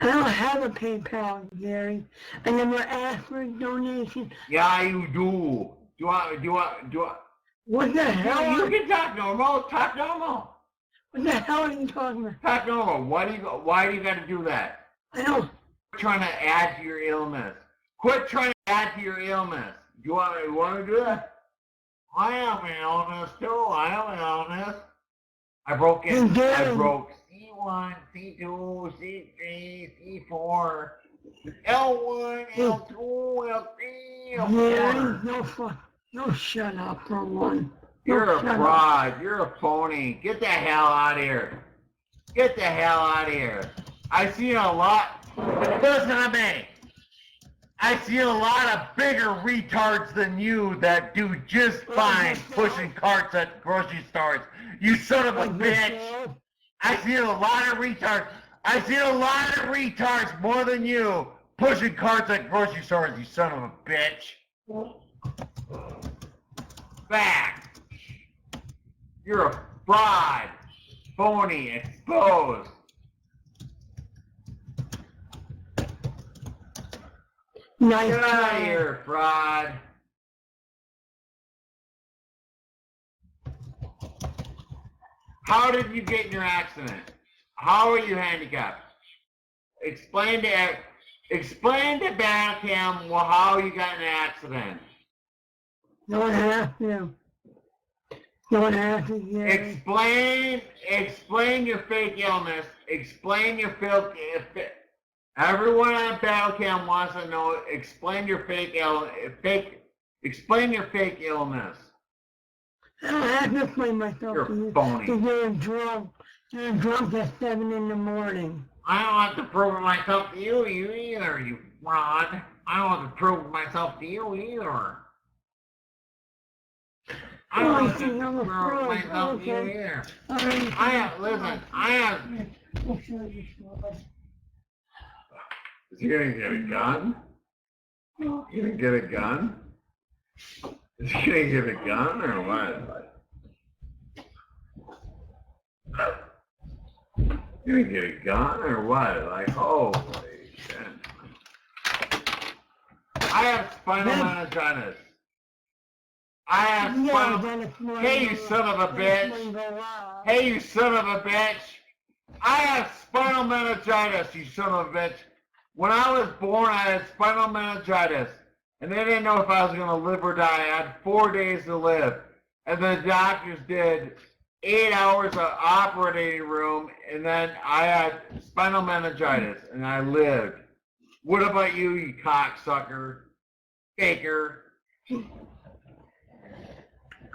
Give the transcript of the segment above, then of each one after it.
I don't have a PayPal, Gary. I never asked for a donation. Yeah, you do. Do I? What the hell? You can talk normal. Talk normal. What the hell are you talking about? Talk normal. Why do you got to do that? I don't. Quit trying to add to your illness. Quit trying to add to your illness. You want to do that? I have an illness too. I have an illness. I broke C1, C2, C3, C4, L1, L2, L3, L4. No, shut up for one. You're a fraud. You're a phony. Get the hell out of here. Get the hell out of here. I've seen a lot. Listen to me. I've seen a lot of bigger retards than you that do just fine pushing carts at grocery stores. You son of a bitch. I've seen a lot of retards. I've seen a lot of retards more than you pushing carts at grocery stores, you son of a bitch. Fact. You're a fraud. Phony. Exposed. Nice. Get out of here, fraud. How did you get in your accident? How are you handicapped? Explain to battlecam how you got in an accident. Don't have to. Don't have to, Gary. Explain your fake illness. Explain your fake. Everyone on battlecam wants to know. Explain your Explain your fake illness. I don't have to explain myself You're to you. phony. Because you're drunk. You're drunk at 7 in the morning. I don't have to prove myself to you either, you fraud. I don't have to prove myself to you either. I don't have to prove myself to you either. Is he gonna get a gun? You gonna get a gun? Is he gonna get a gun or what? You gonna get a gun or what? Like, holy shit. I have spinal meningitis. Hey, you son of a bitch. Hey, you son of a bitch. I have spinal meningitis, you son of a bitch. When I was born, I had spinal meningitis. And they didn't know if I was going to live or die. I had 4 days to live. And the doctors did 8 hours of operating room. And then I had spinal meningitis. And I lived. What about you, you cocksucker? Faker.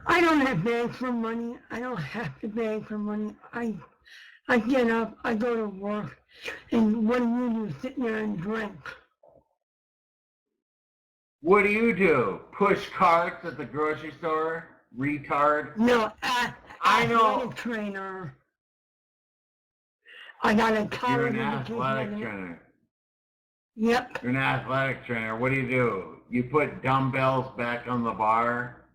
I don't have to beg for money. I don't have to beg for money. I get up, I go to work, and what do you do? Sit there and drink. What do you do? Push carts at the grocery store? Retard? No, I know. Athletic trainer. I got a college You're an education. athletic trainer. Yep. You're an athletic trainer. What do? You put dumbbells back on the bar?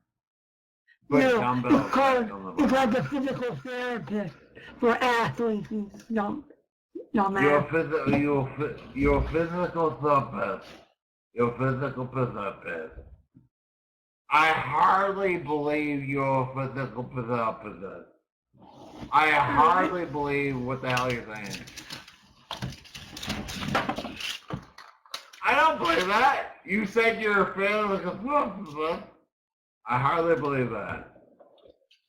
It's called a physical therapist for athletes. Dumbass. You're a physical therapist. You're a physical therapist. I hardly believe you're a physical therapist. I hardly believe what the hell you're saying. I don't believe that. You said you're a physical therapist. I hardly believe that.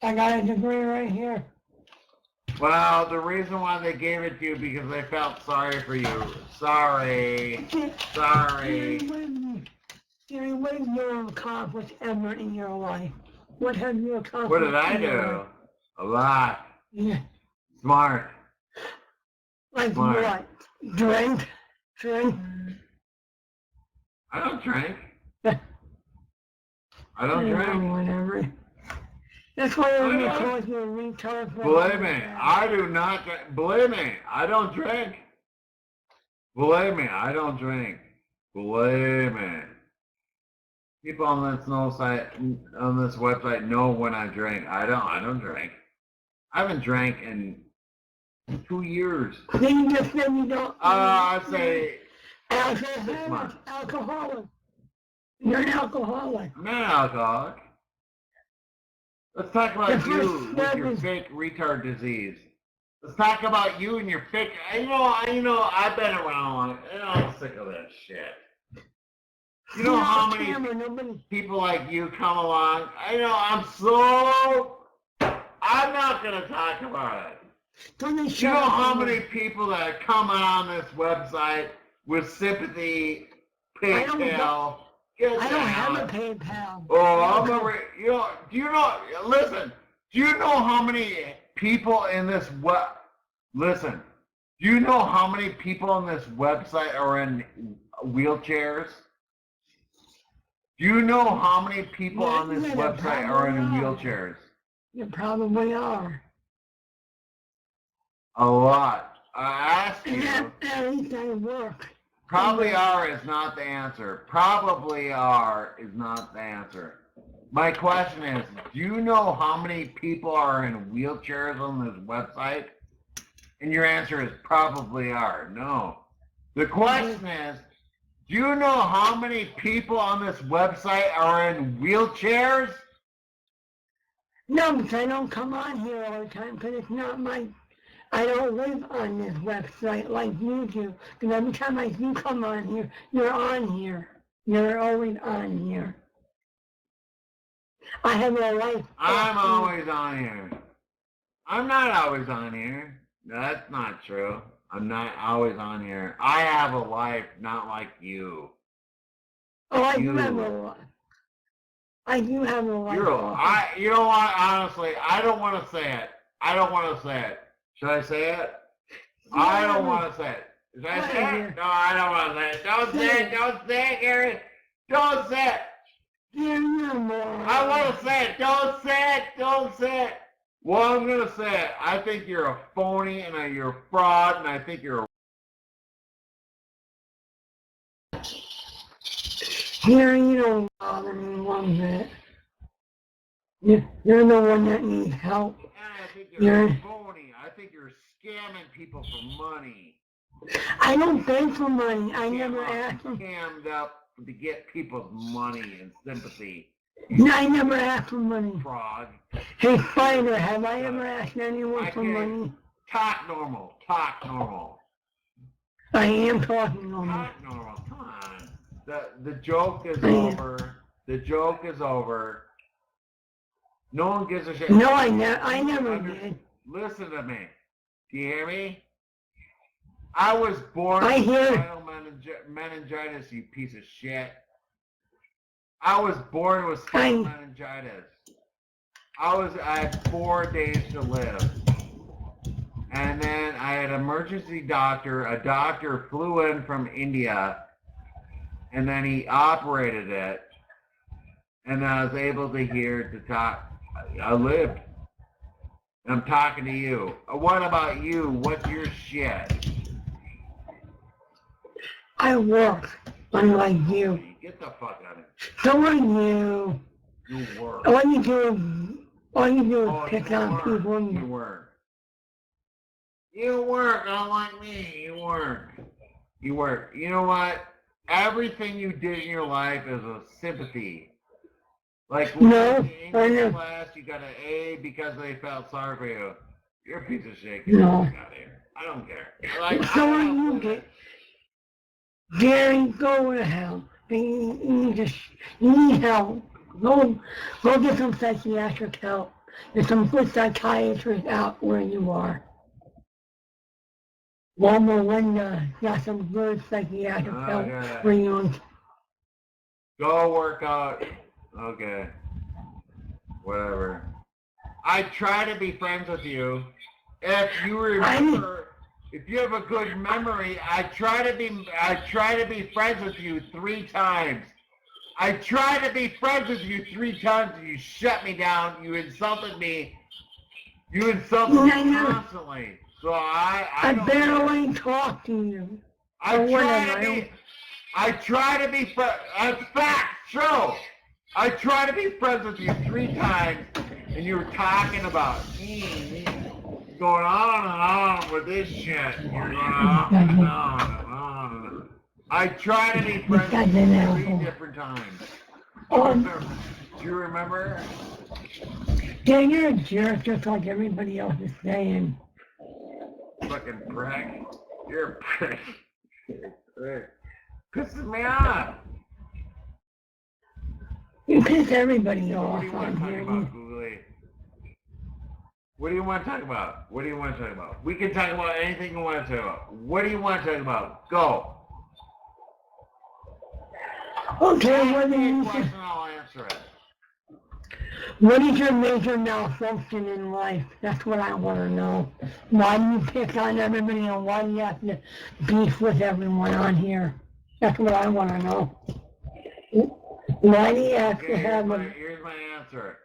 I got a degree right here. Well, the reason why they gave it to you because they felt sorry for you. Sorry. Sorry. Gary, what have you accomplished ever in your life? What have you accomplished? What did I do? A lot. Yeah. Smart. Like Smart. what? Drink? I don't drink. I don't drink. Whatever. That's why everybody calls you a retard. Believe me, I do not drink. Believe me, I don't drink. Believe me, I don't drink. Believe me. People on this website know when I drink. I don't drink. I haven't drank in 2 years. Then you just said you don't. I'd say Alcoholic. You're an alcoholic. I'm not an alcoholic. Let's talk about you with your fake retard disease. Let's talk about you and your fake. You know, I've been around. I'm sick of that shit. You know how many people like you come along? I'm not gonna talk about it. You know how many people that come on this website with sympathy, PayPal? I don't have a PayPal. Oh, listen, do you know how many people in this listen, do you know how many people on this website are in wheelchairs? Do you know how many people on this website are in wheelchairs? You probably are. A lot. I asked you. At least I work. Probably are is not the answer. Probably are is not the answer. My question is, do you know how many people are in wheelchairs on this website? And your answer is probably are. No. The question is, do you know how many people on this website are in wheelchairs? No, because I don't come on here all the time, because it's not I don't live on this website like you do. Because every time you come on here, you're on here. You're always on here. I have a life. I'm always on here. I'm not always on here. That's not true. I'm not always on here. I have a life not like you. Oh, I do have a life. I do have a life. You know what? Honestly, I don't want to say it. I don't want to say it. Should I say it? I don't want to say it. Should I say it? No, I don't want to say it. Don't say it. Don't say it, Gary. Don't say it. I want to say it. Don't say it. Don't say it. Well, I'm going to say it. I think you're a phony and you're a fraud and I think you're a... Here, you don't bother me one bit. You're the one that needs help. I think you're a phony. I think you're scamming people for money. I don't beg for money. I never ask for... Scammed up to get people's money and sympathy. No, I never asked for money. Fraud. Hey, Spider, have I ever asked anyone for money? Talk normal. Talk normal. I am talking normal. Talk normal. Come on. The joke is over. The joke is over. No one gives a shit. No, I never did. Listen to me. Do you hear me? I was born with spinal meningitis, you piece of shit. I was born with spinal meningitis. I had 4 days to live. And then I had an emergency doctor. A doctor flew in from India. And then he operated it. And I was able to talk. I lived. I'm talking to you. What about you? What's your shit? I work, unlike you. Get the fuck out of here. So are you. You work. All you do is pick on people. You work. You work, unlike me. You work. You work. You know what? Everything you did in your life is a sympathy. Like when in English class, you got an A because they felt sorry for you. You're a piece of shit. Get the fuck out of here. I don't care. Like, so are you. Gary, go to hell. You need help. Go get some psychiatric help. There's some good psychiatrists out where you are. Linda got some good psychiatric help for you. Go work out. Okay. Whatever. I try to be friends with you. If you remember, if you have a good memory, I try to be friends with you 3 times. I tried to be friends with you 3 times and you shut me down. You insulted me. You insulted me constantly. So I barely talk to you. I try to be friends. In fact, true. I try to be friends with you 3 times and you were talking about going on and on with this shit. You're going on and on and on and on. I try to be friends with you 3 different times. Do you remember? Yeah, you're a jerk just like everybody else is saying. Fucking prick. You're a prick. Pisses me off. You piss everybody What off do you want on to talk here. about, Googly? What do you want to talk about? What do you want to talk about? We can talk about anything you want to talk about. What do you want to talk about? Go. Okay, Ask me a question, I'll answer it. what is your major malfunction in life? That's what I want to know. Why do you pick on everybody and why do you have to beef with everyone on here? That's what I want to know. Why do you have to have a... Here's my answer.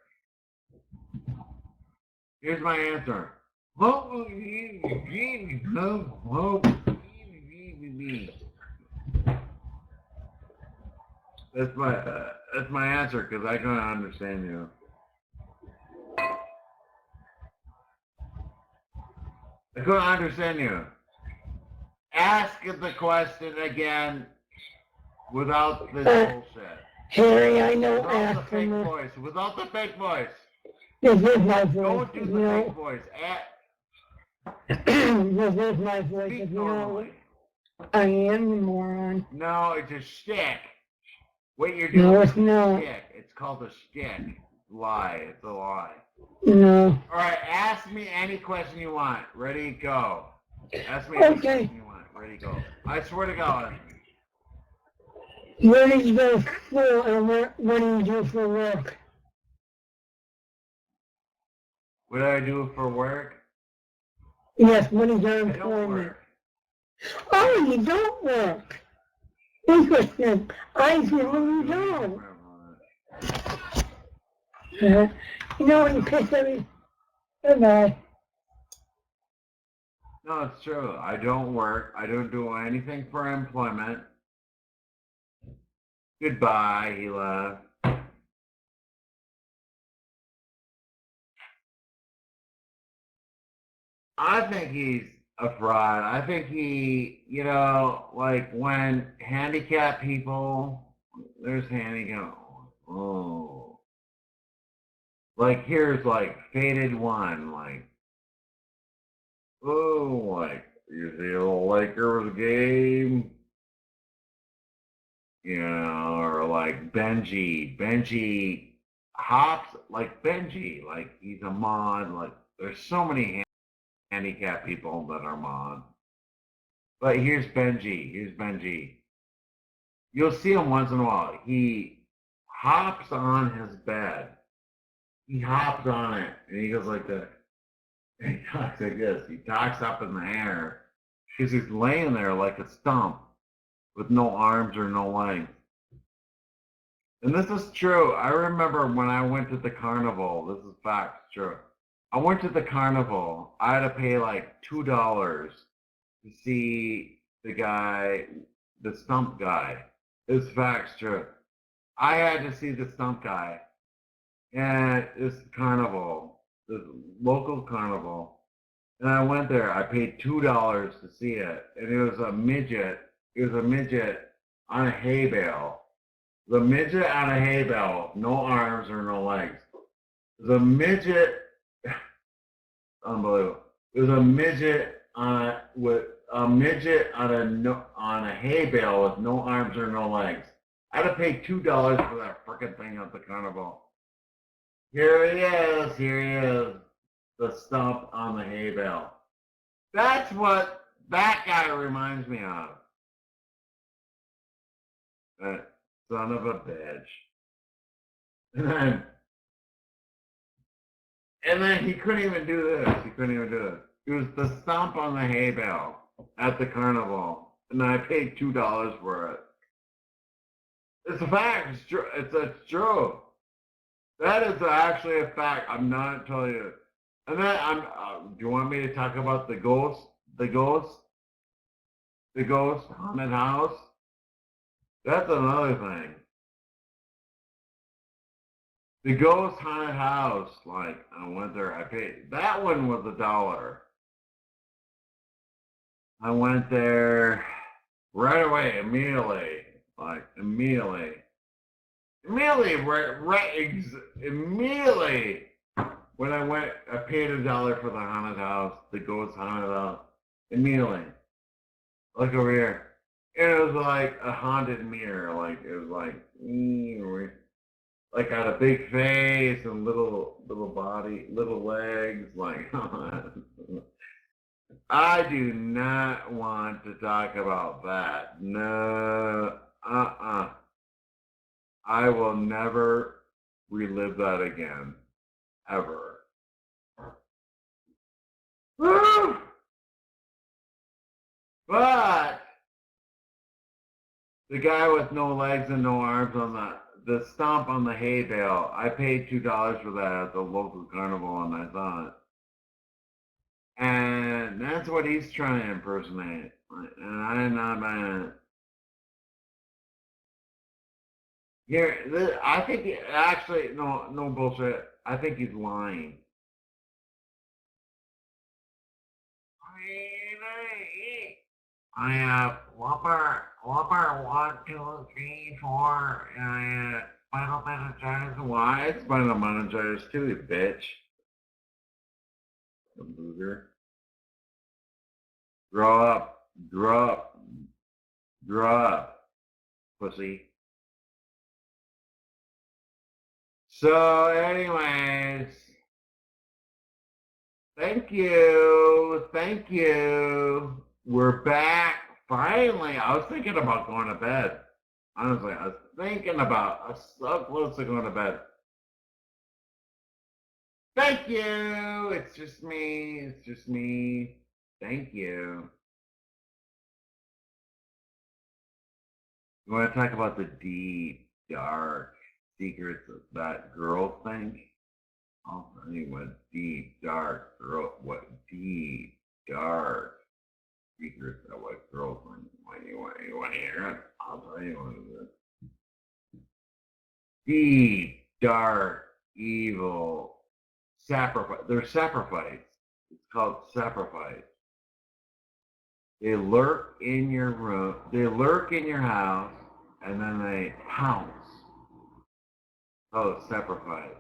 Here's my answer. That's my answer because I can't understand you. I couldn't understand you. Ask the question again without this bullshit. Harry, I know Without the asking fake voice. Without the fake voice. This is my voice. Don't do the fake voice. This is my voice. Speak If you know, normally. I am a moron. No, it's a shtick. What you're doing No, is it's not. a shtick. It's called a shtick. Lie. It's a lie. No. All right, ask me any question you want. Ready, go. Ask me any question you want. Ready, go. I swear to God. Where did you go to school and what do you do for work? What do I do for work? Yes, what is your I don't employment? work. Oh, you don't work. Interesting. I see what you don't. You know when you piss every... Goodbye. No, it's true. I don't work. I don't do anything for employment. Goodbye, he left. I think he's a fraud. I think he, like when handicapped people, there's handicap. Oh. Like here's like Faded One, like, oh, like, you see a Lakers game? Or like Benji hops like Benji, like he's a mod, like there's so many handicapped people that are mod. But here's Benji. You'll see him once in a while. He hops on his bed. He hops on it and he goes like that. And he talks like this. He talks up in the air because he's laying there like a stump with no arms or no legs. And this is true. I remember when I went to the carnival, this is fact, true. I went to the carnival. I had to pay like $2 to see the guy, the stump guy. It's facts, true. I had to see the stump guy at this carnival, this local carnival. And I went there. I paid $2 to see it. And it was a midget. It was a midget on a hay bale. The midget on a hay bale, no arms or no legs. The midget, unbelievable. It was a midget on a hay bale with no arms or no legs. I had to pay $2 for that frickin' thing at the carnival. Here he is, the stump on the hay bale. That's what that guy reminds me of. That son of a bitch. And then he couldn't even do this. It was the stump on the hay bale at the carnival. And I paid $2 for it. It's a fact. It's true. It's true. That is actually a fact. I'm not telling you. And then do you want me to talk about the ghost? The ghost haunted house? That's another thing. The ghost haunted house, like, I went there, I paid, that one was $1. I went there right away, immediately, like, immediately. Immediately, immediately, when I went, I paid $1 for the haunted house, the ghost haunted house, immediately. Look over here. And it was like a haunted mirror, like, it was like had a big face and little body, little legs, like, I do not want to talk about that. No, I will never relive that again, ever. But the guy with no legs and no arms on the stomp on the hay bale, I paid $2 for that at the local carnival, and I thought, and that's what he's trying to impersonate, and I'm not buying it. Here, I think actually, no bullshit. I think he's lying. I have Whopper 1, 2, 3, 4, and spinal meningitis. Why? It's spinal meningitis too, you bitch. A booger. Grow up, grow up, grow up, pussy. So, anyways, thank you, thank you. We're back. Finally, I was thinking about going to bed. Honestly, I was so close to going to bed. Thank you. It's just me. It's just me. Thank you. You want to talk about the deep, dark secrets of that girl thing? I'll tell you what deep, dark secrets of what girl thing. You want to hear it? I'll tell you what it is. Deep, dark, evil, sacrifice. They're sacrifice. It's called sacrifice. They lurk in your room. They lurk in your house, and then they pounce. Oh, sacrifice.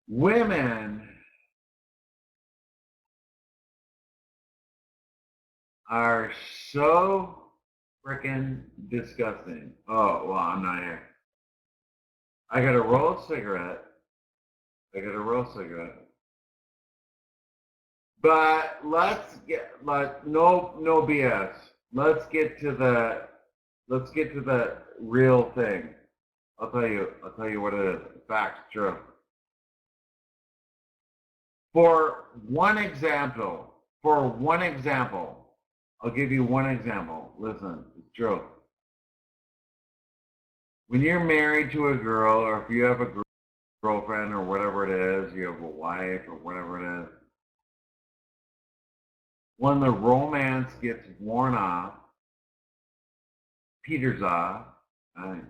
Women are so freaking disgusting. Oh, well, I'm not here. I got a roll of cigarette. But let's get like no BS. Let's get to the real thing. I'll tell you what it is. Facts, true. For one example, I'll give you one example. Listen, it's true. When you're married to a girl, or if you have a girlfriend or whatever it is, you have a wife or whatever it is, when the romance gets worn off, peters off, right?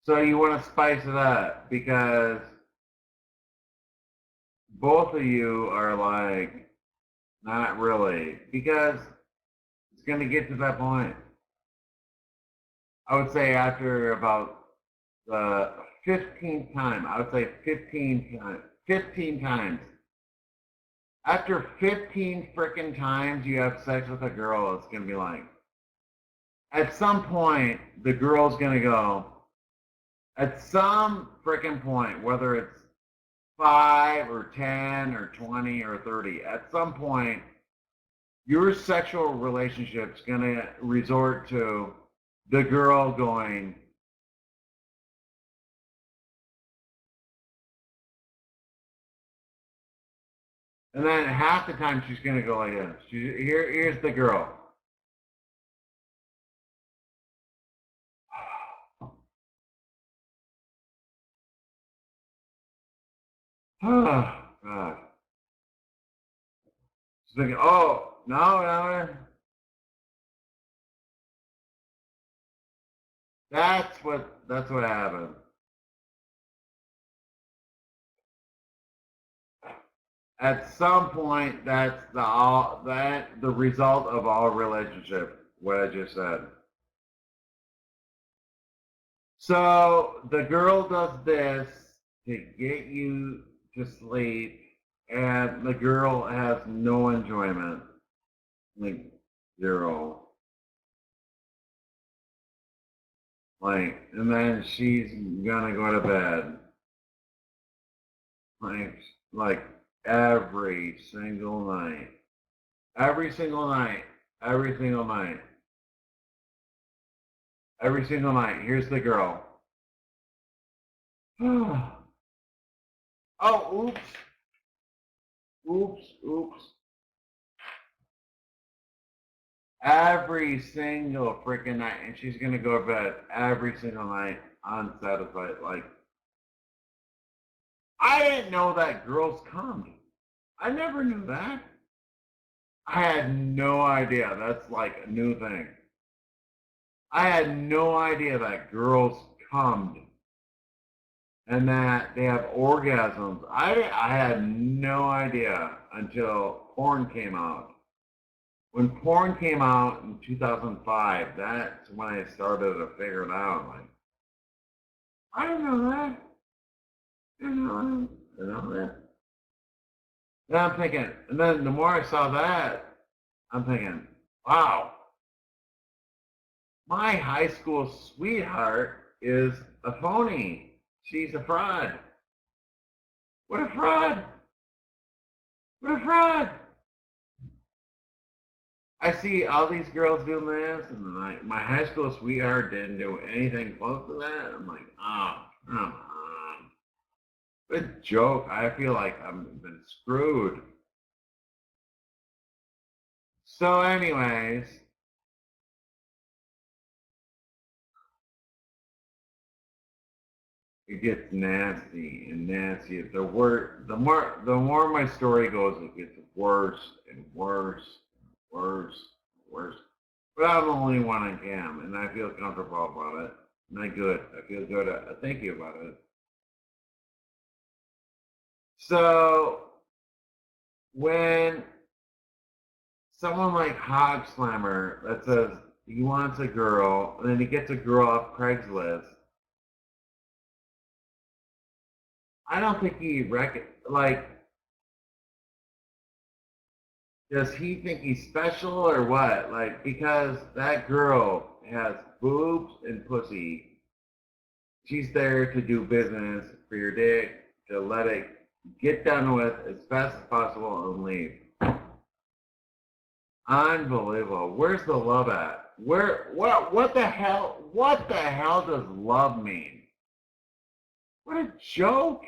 So you want to spice it up because both of you are like, not really, because it's going to get to that point. I would say after about the 15th time, I would say 15 times. After 15 frickin' times you have sex with a girl, it's going to be like, at some point, the girl's going to go, at some frickin' point, whether it's 5 or 10 or 20 or 30, at some point, your sexual relationship's going to resort to the girl going, and then half the time she's going to go like this. Here's the girl. Oh, God. She's thinking, oh, no. That's what happened. At some point, that's the result of all relationship. What I just said. So the girl does this to get you to sleep, and the girl has no enjoyment, like zero. Like, and then she's gonna go to bed, like every single night, every single night, every single night, every single night. Here's the girl. Oh, oops, oops, oops. Every single freaking night, and she's gonna go to bed every single night unsatisfied. Like, I didn't know that girls come. I never knew that. I had no idea. That's like a new thing. I had no idea that girls come and that they have orgasms. I had no idea until porn came out. When porn came out in 2005, that's when I started to figure it out. Like, I didn't know that. I didn't know that. I didn't know that. Then I'm thinking, and then the more I saw that, I'm thinking, wow, my high school sweetheart is a phony. She's a fraud. What a fraud. What a fraud. I see all these girls doing this, and my high school sweetheart didn't do anything close to that. I'm like, oh, come on. Good joke. I feel like I've been screwed. So anyways, it gets nasty and nasty. The more my story goes, it gets worse and worse and worse and worse. But I'm the only one on cam, and I feel comfortable about it. Not good. I feel good. I thank you about it. So when someone like Hog Slammer that says he wants a girl, and then he gets a girl off Craigslist, I don't think he like. Does he think he's special or what? Like, because that girl has boobs and pussy, she's there to do business for your dick, to let it get done with as fast as possible and leave. Unbelievable. Where's the love at? What the hell does love mean? What a joke.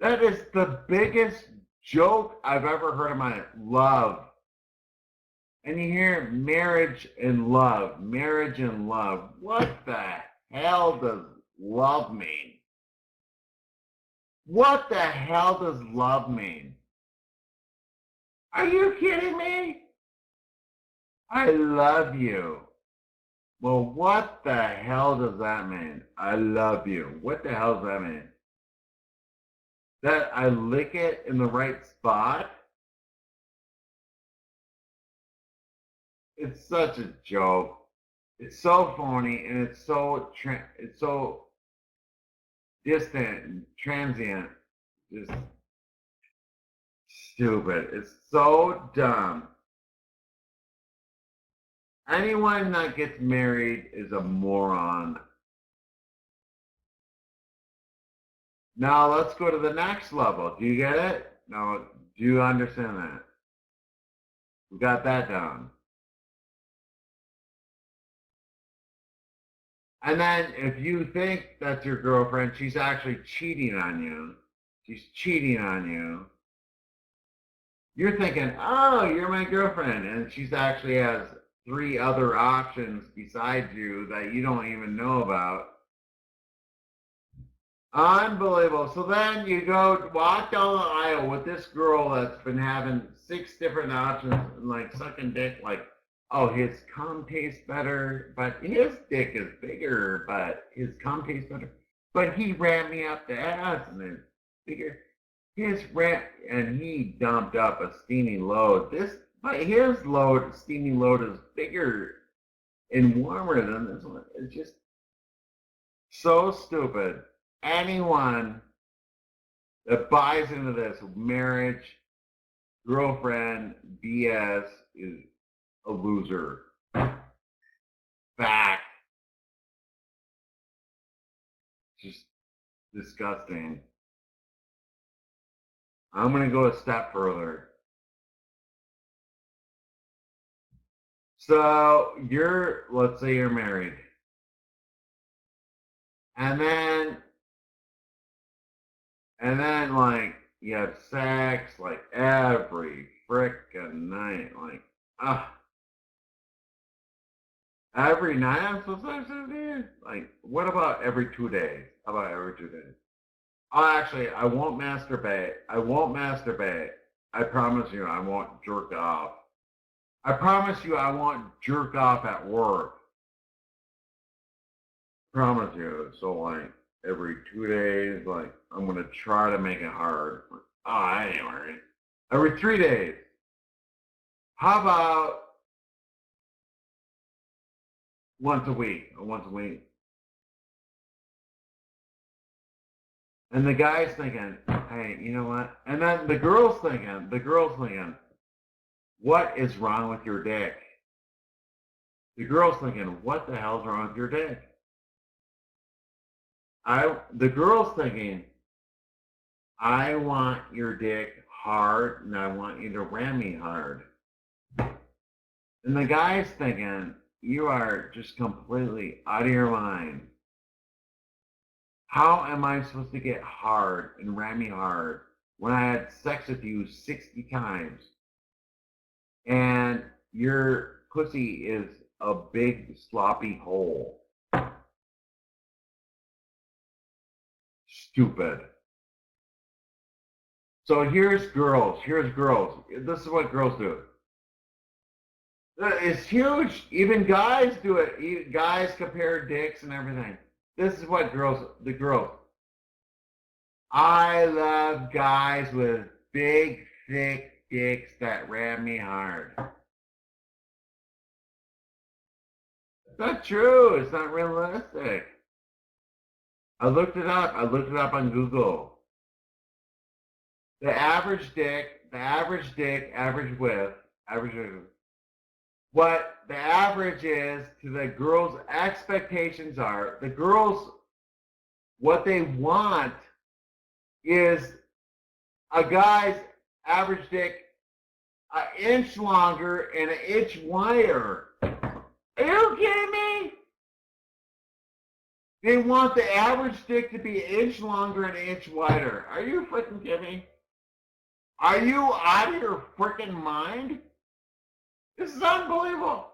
That is the biggest joke I've ever heard in my life. Love. And you hear marriage and love, marriage and love. What the hell does love mean? What the hell does love mean? Are you kidding me? I love you. Well, what the hell does that mean? I love you. What the hell does that mean? That I lick it in the right spot? It's such a joke. It's so phony and it's so distant and transient. Just stupid. It's so dumb. Anyone that gets married is a moron. Now let's go to the next level. Do you get it? No, do you understand that? We got that down. And then if you think that's your girlfriend, she's actually cheating on you. She's cheating on you. You're thinking, oh, you're my girlfriend. And she's actually has 3 other options besides you that you don't even know about. Unbelievable. So then you go walk down the aisle with this girl that's been having 6 different options and like sucking dick like oh, his cum tastes better, but his dick is bigger, but his cum tastes better. But he ran me up the ass and it's bigger. His ran, and he dumped up a steamy load. But his load, steamy load, is bigger and warmer than this one. It's just so stupid. Anyone that buys into this marriage, girlfriend, BS is a loser. Fact. Just disgusting. I'm going to go a step further. So let's say you're married. And then like you have sex like every frickin' night. Like, every night I'm supposed to have sex with you? Like, what about every 2 days? How about every 2 days? Oh, actually, I won't masturbate. I won't masturbate. I promise you I won't jerk off. I promise you I won't jerk off at work. Promise you. So like every 2 days, like I'm gonna try to make it hard. Oh, I ain't worried. Every 3 days. How about once a week? Or once a week. And the guy's thinking, hey, you know what? And then the girl's thinking, what is wrong with your dick? The girl's thinking, what the hell's wrong with your dick? The girl's thinking, I want your dick hard and I want you to ram me hard. And the guy's thinking, you are just completely out of your mind. How am I supposed to get hard and ram me hard when I had sex with you 60 times and your pussy is a big sloppy hole? Stupid. So here's girls. This is what girls do. It's huge. Even guys do it. Guys compare dicks and everything. This is what the girls. I love guys with big, thick dicks that ram me hard. It's not true. It's not realistic. I looked it up. On Google. The average width, what the average is to the girls' expectations are. The girls, what they want is a guy's average dick an inch longer and an inch wider. Are you kidding me? They want the average dick to be an inch longer and an inch wider. Are you freaking kidding me? Are you out of your freaking mind? This is unbelievable.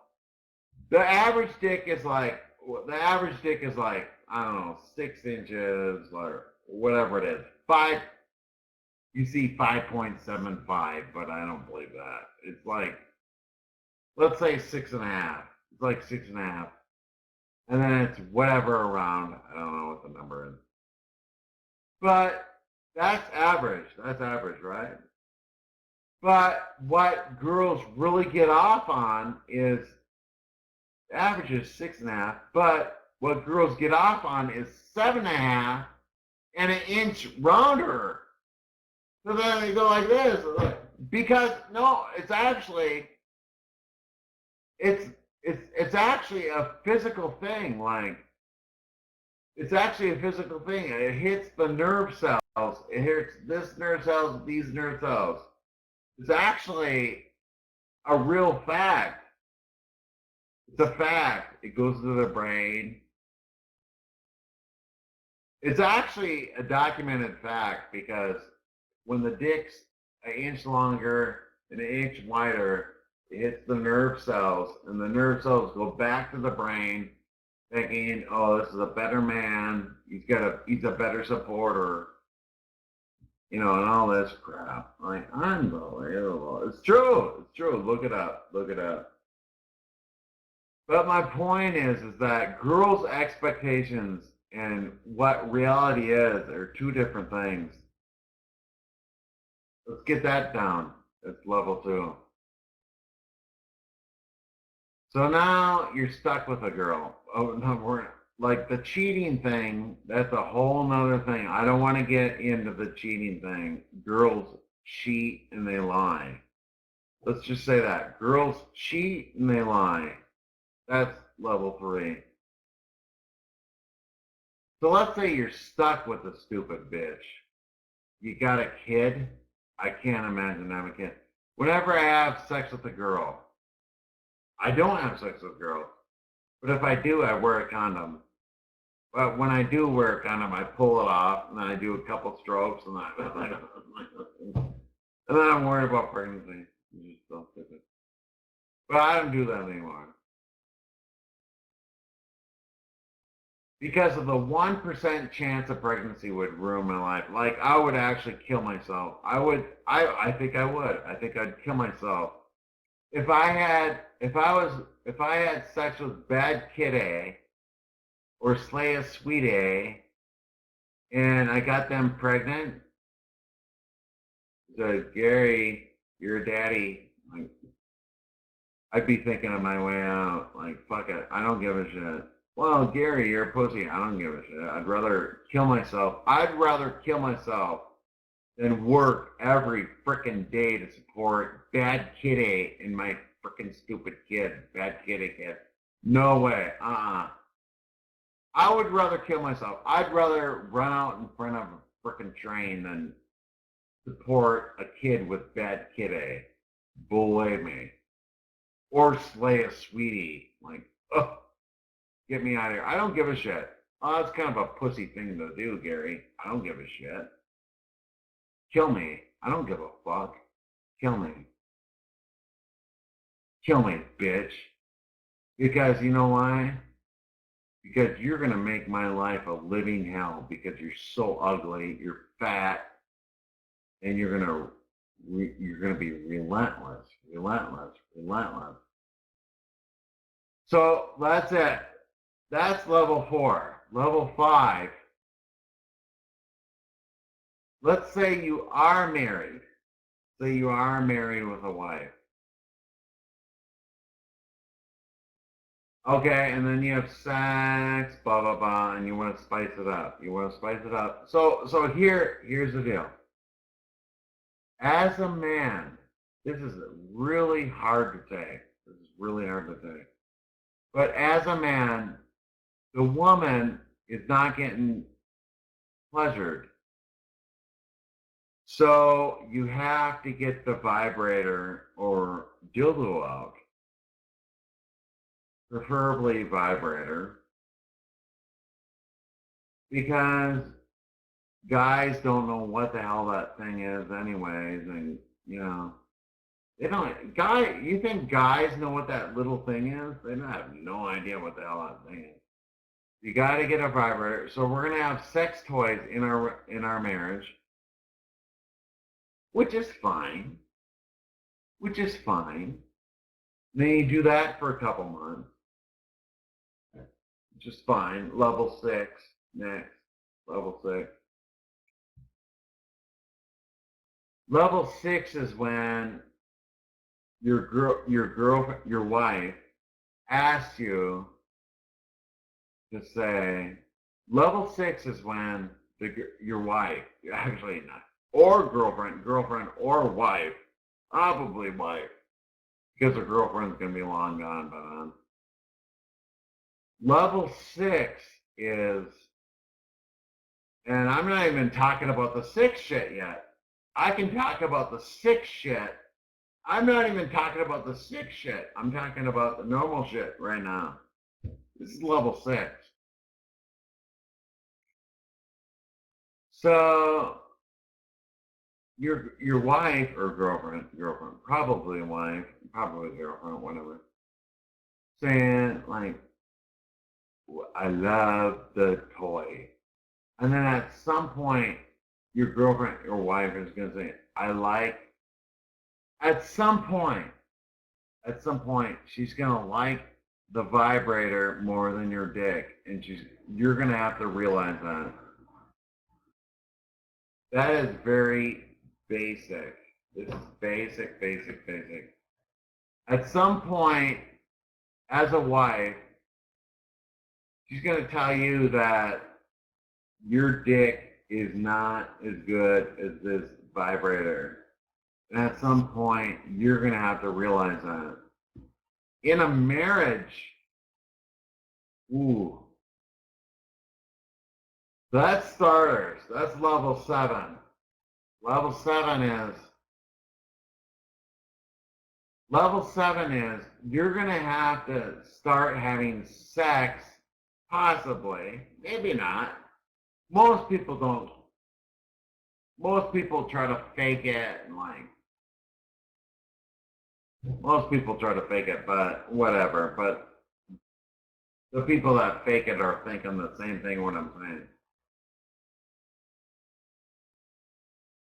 The average dick is like, I don't know, 6 inches or whatever it is. You see 5.75, but I don't believe that. It's like, let's say 6.5. It's like 6.5. And then it's whatever around, I don't know what the number is. But that's average, right? But what girls really get off on is, the average is 6.5, but what girls get off on is 7.5 and an inch rounder. So then they go like this, because no, it's actually a physical thing. Like, it's actually a physical thing. It hits the nerve cells. It hits this nerve cells, these nerve cells. It's actually a real fact. It's a fact. It goes to the brain. It's actually a documented fact, because when the dick's an inch longer and an inch wider, it hits the nerve cells, and the nerve cells go back to the brain thinking, oh, this is a better man. He's a better supporter. You know, and all this crap. Like, unbelievable. It's true. Look it up. But my point is that girls' expectations and what reality is are two different things. Let's get that down. It's level 2. So now you're stuck with a girl. Oh no, like the cheating thing, that's a whole nother thing. I don't want to get into the cheating thing. Girls cheat and they lie. Let's just say that. Girls cheat and they lie. That's level 3. So let's say you're stuck with a stupid bitch. You got a kid. I can't imagine having a kid. Whenever I have sex with a girl, I don't have sex with girls. But if I do, I wear a condom. But when I do wear a condom, I pull it off, and then I do a couple strokes, and then I'm worried about pregnancy. But I don't do that anymore. Because of the 1% chance of pregnancy would ruin my life. Like, I would actually kill myself. I think I would. I think I'd kill myself. If I had sex with bad kid A or slay a sweet A and I got them pregnant, so Gary, you're a daddy. Like, I'd be thinking of my way out. Like, fuck it. I don't give a shit. Well, Gary, you're a pussy. I don't give a shit. I'd rather kill myself. I'd rather kill myself than work every frickin' day to support bad kid A and my frickin' stupid kid. Bad kid A kid. No way. I would rather kill myself. I'd rather run out in front of a frickin' train than support a kid with bad kid A. Believe me. Or slay a sweetie. Like, ugh. Get me out of here. I don't give a shit. Oh, that's kind of a pussy thing to do, Gary. I don't give a shit. Kill me. I don't give a fuck. Kill me. Kill me, bitch. Because you know why? Because you're going to make my life a living hell because you're so ugly, you're fat, and you're going to be relentless, relentless, relentless. So that's it. That's level 4. Level 5. Let's say you are married. Say you are married with a wife. Okay, and then you have sex, blah, blah, blah, and you want to spice it up. You want to spice it up. So here's the deal. As a man, this is really hard to take. This is really hard to take. But as a man, the woman is not getting pleasured. So you have to get the vibrator or dildo out, preferably vibrator, because guys don't know what the hell that thing is anyways, and you know, they don't, you think guys know what that little thing is? They have no idea what the hell that thing is. You got to get a vibrator. So we're going to have sex toys in our marriage, which is fine. Which is fine. Then you do that for a couple months. Which is fine. Level 6. Next. Level 6. Level 6 is when your wife asks you to say, level 6 is when your wife, actually not, or girlfriend or wife, probably wife, because her girlfriend's going to be long gone by then. Level 6 is, and I'm not even talking about the 6 shit yet. I can talk about the 6 shit. I'm not even talking about the 6 shit. I'm talking about the normal shit right now. This is level 6. So your wife or girlfriend, probably wife, probably girlfriend, whatever, saying like, I love the toy. And then at some point, your girlfriend or wife is going to say, at some point, she's going to like the vibrator more than your dick, and you're gonna have to realize that. That is very basic. This is basic, basic, basic. At some point, as a wife, she's gonna tell you that your dick is not as good as this vibrator. And at some point, you're gonna have to realize that. In a marriage, ooh, that's starters. That's level 7. Level 7 is you're going to have to start having sex, possibly, maybe not. Most people don't. Most people try to fake it and most people try to fake it, but whatever. But the people that fake it are thinking the same thing what I'm saying.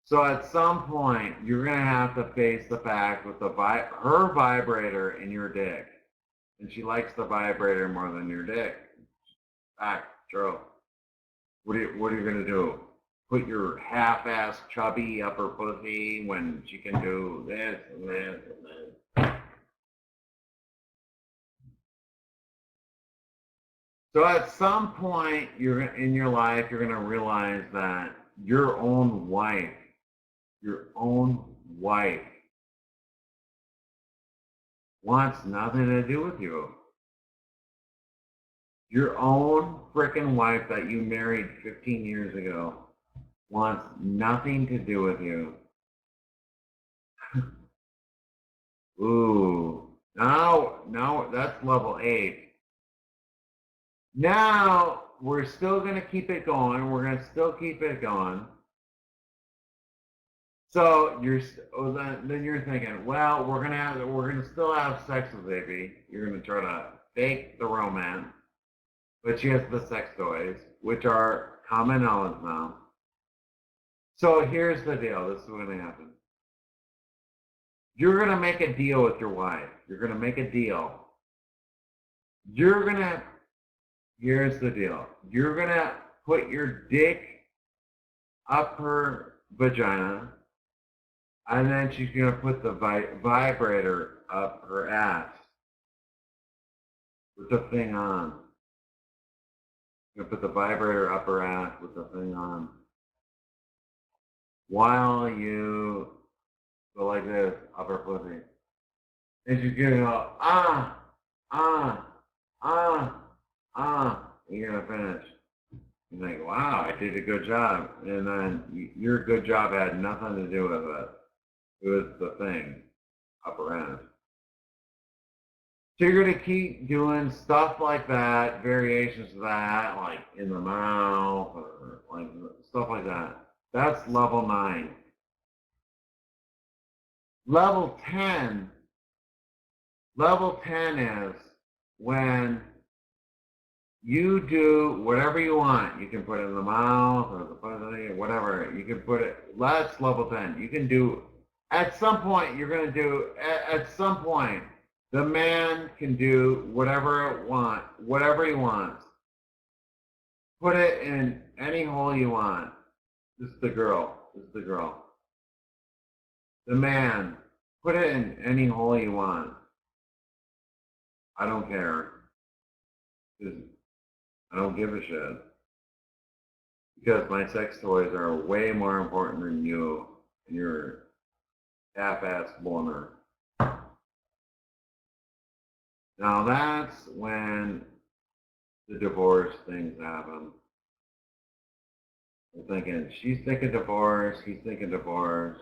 So at some point, you're going to have to face the fact with her vibrator in your dick. And she likes the vibrator more than your dick. Fact, true. What are you going to do? Put your half-ass chubby upper pussy when she can do this and this and this. So at some point in your life, you're going to realize that your own wife wants nothing to do with you. Your own frickin' wife that you married 15 years ago wants nothing to do with you. Ooh, now that's level 8. Now we're still gonna keep it going. We're gonna still keep it going. So then you're thinking, well, we're gonna still have sex with baby. You're gonna try to fake the romance, but she has the sex toys, which are common knowledge now. So here's the deal. This is what's gonna happen. You're gonna make a deal with your wife. You're gonna make a deal. Here's the deal. You're gonna put your dick up her vagina, and then she's going to put the vibrator up her ass with the thing on. You're going to put the vibrator up her ass with the thing on. While you go like this, up her pussy. And she's going to go, ah, ah, ah, ah. And you're going to finish. You're like, wow, I did a good job. And then your good job had nothing to do with it. It was the thing, upper end. So you're going to keep doing stuff like that, variations of that, like in the mouth, or like stuff like that. That's level 9. Level 10 is when you do whatever you want. You can put it in the mouth or the pussy, whatever. You can put it, that's level 10. You can do. At some point, at some point, the man can do whatever he wants. Put it in any hole you want. This is the girl. The man, put it in any hole you want. I don't care. I don't give a shit. Because my sex toys are way more important than you and your half-ass boner. Now that's when the divorce things happen. I'm thinking, she's thinking divorce, he's thinking divorce.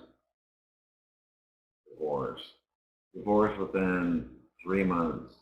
Divorce within 3 months.